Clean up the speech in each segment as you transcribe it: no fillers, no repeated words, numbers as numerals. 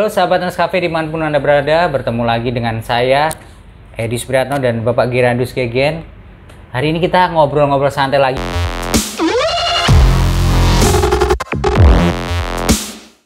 Halo sahabat Nescafe dimanapun Anda berada, bertemu lagi dengan saya Edi Supriyatno dan Bapak Girandus Gegen. Hari ini kita ngobrol-ngobrol santai lagi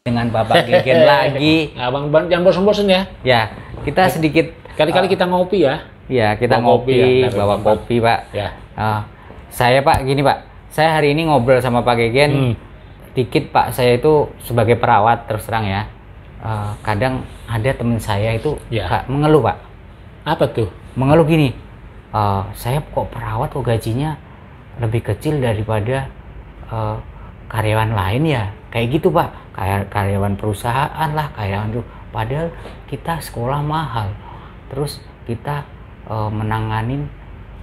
dengan Bapak Gegen lagi. Abang jangan bosan-bosan ya. Ya, kita sedikit Kali-kali kita ngopi ya. Ya, kita Bawa kopi ngopi, ya, bawa kopi, Pak. Ya. Saya Pak, gini Pak, saya hari ini ngobrol sama Pak Gegen. Dikit Pak, saya itu sebagai perawat terus terang ya. Kadang ada teman saya itu mengeluh Pak. Apa tuh? Mengeluh gini, saya kok perawat kok gajinya lebih kecil daripada karyawan lain ya. Kayak gitu Pak, kayak karyawan perusahaan lah, karyawan tuh. Padahal kita sekolah mahal, terus kita menanganin,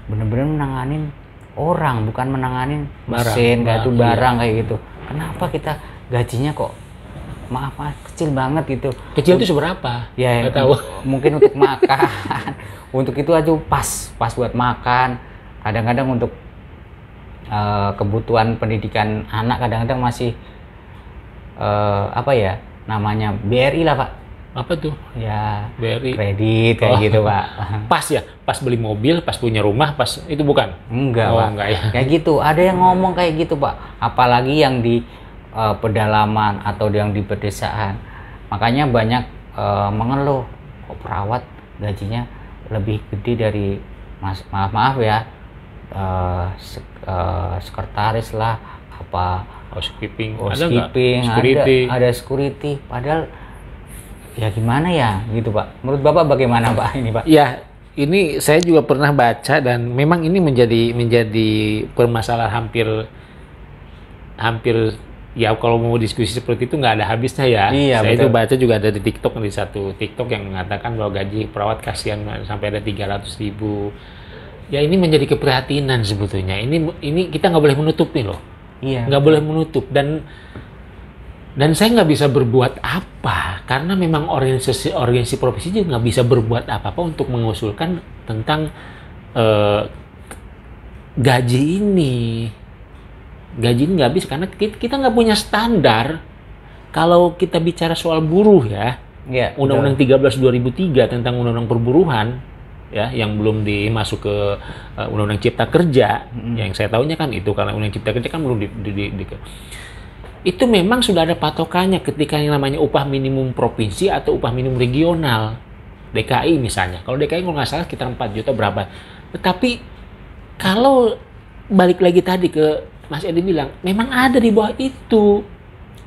bener-bener menanganin orang, bukan menanganin mesin kayak itu barang kayak gitu. Kenapa kita gajinya kok maaf kecil banget gitu? Kecil itu seberapa? Ya nggak tahu. Mungkin untuk makan, untuk itu aja pas buat makan. Kadang-kadang untuk kebutuhan pendidikan anak kadang-kadang masih apa ya namanya BRI lah Pak. Apa tuh? Ya BRI kredit kayak gitu Pak. Pas ya, pas beli mobil, pas punya rumah, pas itu bukan? Enggak Pak. Enggak ya. Kayak gitu, ada yang ngomong kayak gitu Pak. Apalagi yang di pedalaman atau yang di pedesaan. Makanya banyak mengeluh, kok perawat gajinya lebih gede dari maaf ya sekretaris lah, apa housekeeping, ada security. Padahal ya gimana ya gitu Pak. Menurut Bapak bagaimana Pak ini Pak? Ya, ini saya juga pernah baca dan memang ini menjadi permasalahan hampir ya, kalau mau diskusi seperti itu nggak ada habisnya ya. Iya, saya betul. itu baca juga ada di TikTok, di satu TikTok yang mengatakan bahwa gaji perawat kasihan sampai ada 300.000. Ya ini menjadi keprihatinan sebetulnya. Ini kita nggak boleh menutup nih loh. Iya. Nggak boleh menutup dan saya nggak bisa berbuat apa karena memang organisasi profesi juga nggak bisa berbuat apa-apa untuk mengusulkan tentang gaji ini nggak bisa karena kita nggak punya standar. Kalau kita bicara soal buruh ya, Undang-Undang 13 2003 tentang Undang-Undang Perburuhan ya, yang belum dimasuk ke Undang-Undang Cipta Kerja. Yang saya tahunya kan itu, karena Undang-Undang Cipta Kerja kan belum itu memang sudah ada patokannya ketika yang namanya upah minimum provinsi atau upah minimum regional. DKI misalnya, kalau DKI kalau nggak salah sekitar 4 juta berapa. Tetapi kalau balik lagi tadi ke Mas Edi bilang, memang ada di bawah itu.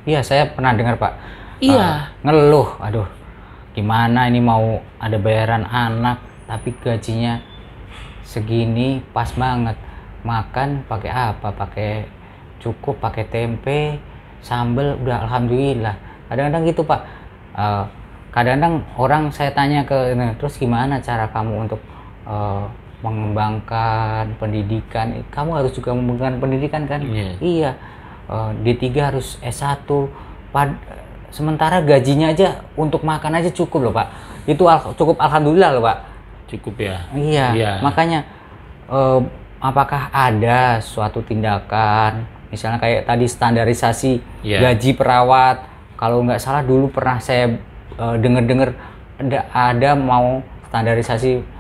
Iya, saya pernah dengar Pak. Iya. Ngeluh, aduh, gimana ini mau ada bayaran anak, tapi gajinya segini pas banget. Makan pakai apa? Pakai cukup, pakai tempe, sambal, udah alhamdulillah. Kadang-kadang gitu Pak. Kadang-kadang orang saya tanya terus gimana cara kamu untuk mengembangkan pendidikan? Kamu harus juga mengembangkan pendidikan kan? Iya. D3 harus S1. Sementara gajinya aja untuk makan aja cukup loh Pak. Itu cukup alhamdulillah loh Pak. Cukup ya. Iya. Makanya apakah ada suatu tindakan, misalnya kayak tadi standarisasi gaji perawat? Kalau nggak salah dulu pernah saya dengar ada mau standarisasi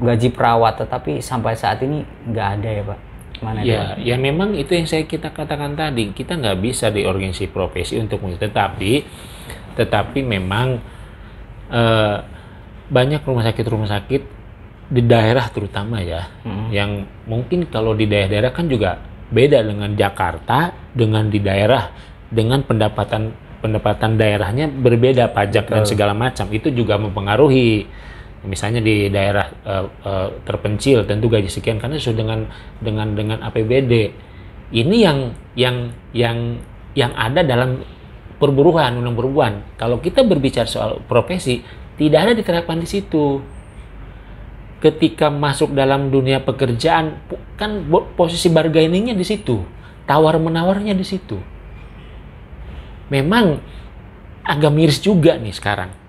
gaji perawat, tetapi sampai saat ini nggak ada ya Pak. Gimana ya memang itu yang kita katakan tadi, kita nggak bisa di organisasi profesi untuk tetapi memang banyak rumah sakit di daerah terutama ya, yang mungkin kalau di daerah-daerah kan juga beda dengan Jakarta, dengan di daerah, dengan pendapatan daerahnya berbeda, pajak dan segala macam, itu juga mempengaruhi. Misalnya di daerah terpencil tentu gaji sekian karena sesuai dengan APBD. Ini yang ada dalam perburuhan, undang perburuhan. Kalau kita berbicara soal profesi, tidak ada diterapkan di situ. Ketika masuk dalam dunia pekerjaan, kan posisi bargainingnya di situ, tawar menawarnya di situ. Memang agak miris juga nih sekarang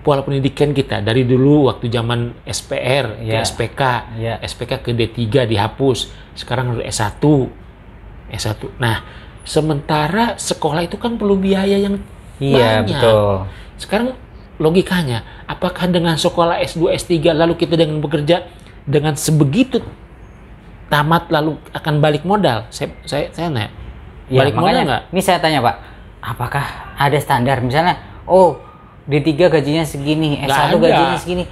pola pendidikan kita dari dulu waktu zaman SPR ke SPK, SPK ke D3 dihapus, sekarang udah S1. Nah, sementara sekolah itu kan perlu biaya yang Iya, banyak. betul. Sekarang logikanya, apakah dengan sekolah S2, S3 lalu kita dengan bekerja dengan sebegitu tamat lalu akan balik modal? Saya nanya. Ya, Balik modal nggak? ini saya tanya Pak, apakah ada standar misalnya, oh D3 gajinya segini, Nggak S1 ada. gajinya segini.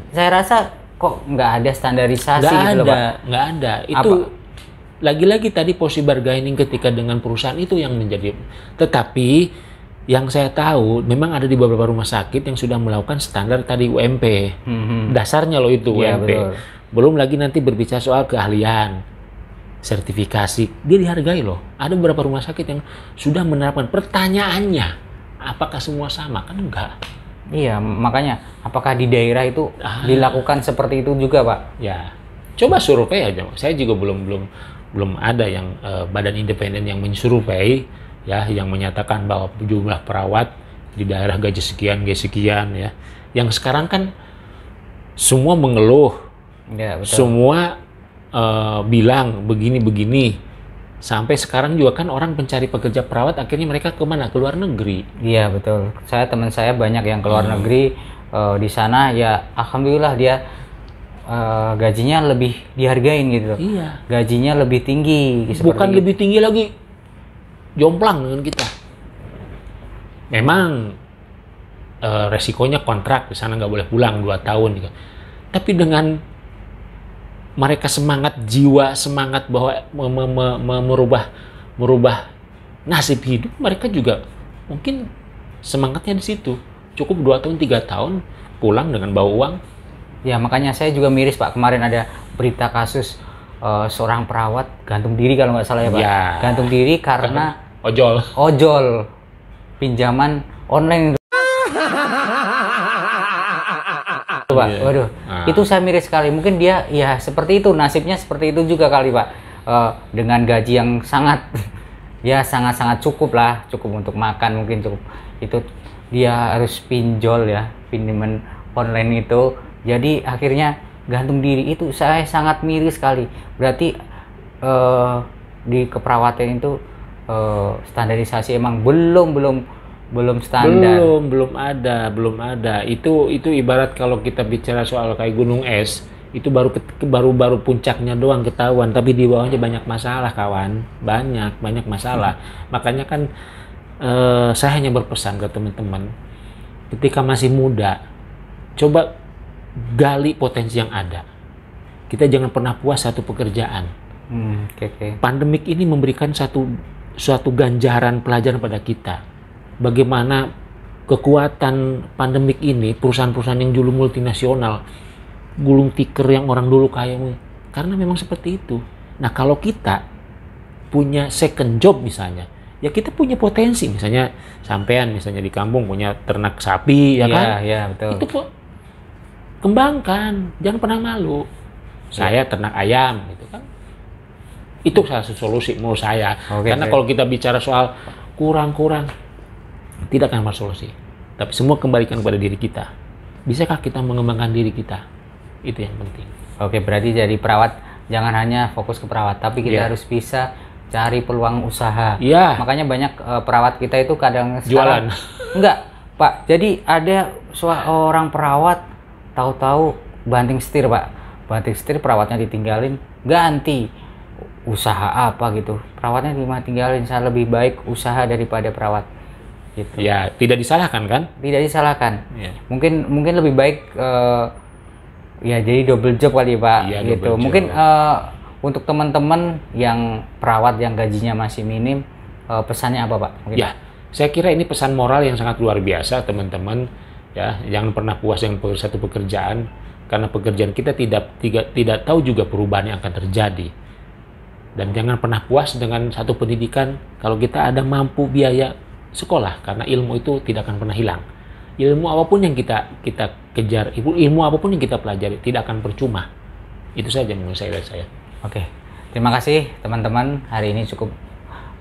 Saya rasa kok nggak ada standarisasi gitu loh Pak. Nggak ada. Itu lagi-lagi tadi posisi bargaining ketika dengan perusahaan itu yang menjadi. Tetapi yang saya tahu memang ada di beberapa rumah sakit yang sudah melakukan standar tadi UMP. Dasarnya loh itu Iya, UMP. betul. Belum lagi nanti berbicara soal keahlian, sertifikasi. Dia dihargai loh. Ada beberapa rumah sakit yang sudah menerapkan. Pertanyaannya, apakah semua sama? Kan enggak. Iya, makanya apakah di daerah itu dilakukan seperti itu juga Pak? Ya, coba survei aja. Saya juga belum ada yang badan independen yang mensurvei ya, yang menyatakan bahwa jumlah perawat di daerah gaji sekian ya. Yang sekarang kan semua mengeluh, Ya, betul. semua bilang begini. Sampai sekarang juga kan orang pencari pekerja perawat akhirnya mereka kemana? Ke luar negeri. Iya, betul. Teman saya banyak yang keluar negeri, di sana ya alhamdulillah dia gajinya lebih dihargain gitu. Iya. Gajinya lebih tinggi. Bukan lebih tinggi lagi, jomplang dengan kita. Memang resikonya kontrak, di sana nggak boleh pulang 2 tahun gitu. Tapi dengan mereka semangat jiwa, semangat bahwa merubah nasib hidup, mereka juga mungkin semangatnya di situ. Cukup 2 tahun, 3 tahun pulang dengan bawa uang. Ya, makanya saya juga miris Pak. Kemarin ada berita kasus seorang perawat gantung diri kalau nggak salah ya Pak. Ya. Gantung diri karena ojol pinjaman online. Pak, waduh, itu saya miris sekali. Mungkin dia ya seperti itu, nasibnya seperti itu juga kali Pak. Dengan gaji yang sangat ya sangat cukup lah, cukup untuk makan, mungkin cukup itu dia harus pinjol ya, pinjaman online itu. Jadi akhirnya gantung diri. Itu saya sangat miris sekali. Berarti di keperawatan itu standarisasi emang belum standar. Belum ada. Itu ibarat kalau kita bicara soal kayak gunung es, itu baru puncaknya doang ketahuan, tapi di bawahnya banyak masalah kawan, banyak masalah. Makanya kan saya hanya berpesan ke teman-teman, ketika masih muda, coba gali potensi yang ada. Kita jangan pernah puas satu pekerjaan. Okay. Pandemik ini memberikan suatu ganjaran pelajaran pada kita. Bagaimana kekuatan pandemik ini, perusahaan-perusahaan yang dulu multinasional, gulung tikar yang orang dulu kaya, karena memang seperti itu. Nah, kalau kita punya second job misalnya, ya kita punya potensi, misalnya sampean misalnya di kampung punya ternak sapi, ya kan? Iya, betul. Itu kok kembangkan, jangan pernah malu. Saya ternak ayam, gitu kan? Itu salah satu solusi menurut saya. Karena kalau kita bicara soal kurang, tidak akan ada solusi. Tapi semua kembalikan kepada diri kita. Bisakah kita mengembangkan diri kita? Itu yang penting. Oke, berarti jadi perawat jangan hanya fokus ke perawat, tapi kita harus bisa cari peluang usaha. Iya. Makanya banyak perawat kita itu kadang jualan. Enggak, Pak. Jadi ada seorang perawat tahu-tahu banting setir, Pak. Banting setir, perawatnya ditinggalin, ganti usaha apa gitu. Perawatnya ditinggalin, saya lebih baik usaha daripada perawat. Gitu. Ya, tidak disalahkan kan? Tidak disalahkan. Ya. Mungkin lebih baik ya jadi double job kali Pak. Ya, gitu. Mungkin untuk teman-teman yang perawat yang gajinya masih minim, pesannya apa Pak? Mungkin. Ya, saya kira ini pesan moral yang sangat luar biasa teman-teman. Ya, jangan pernah puas dengan satu pekerjaan, karena pekerjaan kita tidak tahu juga perubahan yang akan terjadi. Dan jangan pernah puas dengan satu pendidikan kalau kita ada mampu biaya sekolah, karena ilmu itu tidak akan pernah hilang. Ilmu apapun yang kita kejar, ilmu apapun yang kita pelajari tidak akan percuma. Itu saja menurut saya. Oke, terima kasih teman-teman. Hari ini cukup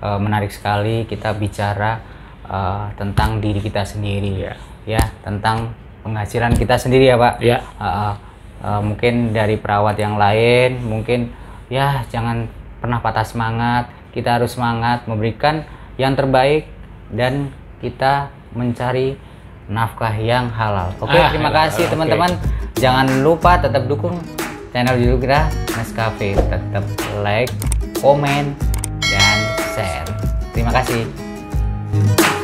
menarik sekali kita bicara tentang diri kita sendiri, ya, tentang penghasilan kita sendiri ya Pak. Ya. Mungkin dari perawat yang lain, mungkin ya jangan pernah patah semangat. Kita harus semangat memberikan yang terbaik dan kita mencari nafkah yang halal. Oke, terima kasih teman-teman. Jangan lupa tetap dukung channel Judul Nescafe. Tetap like, komen, dan share. Terima kasih.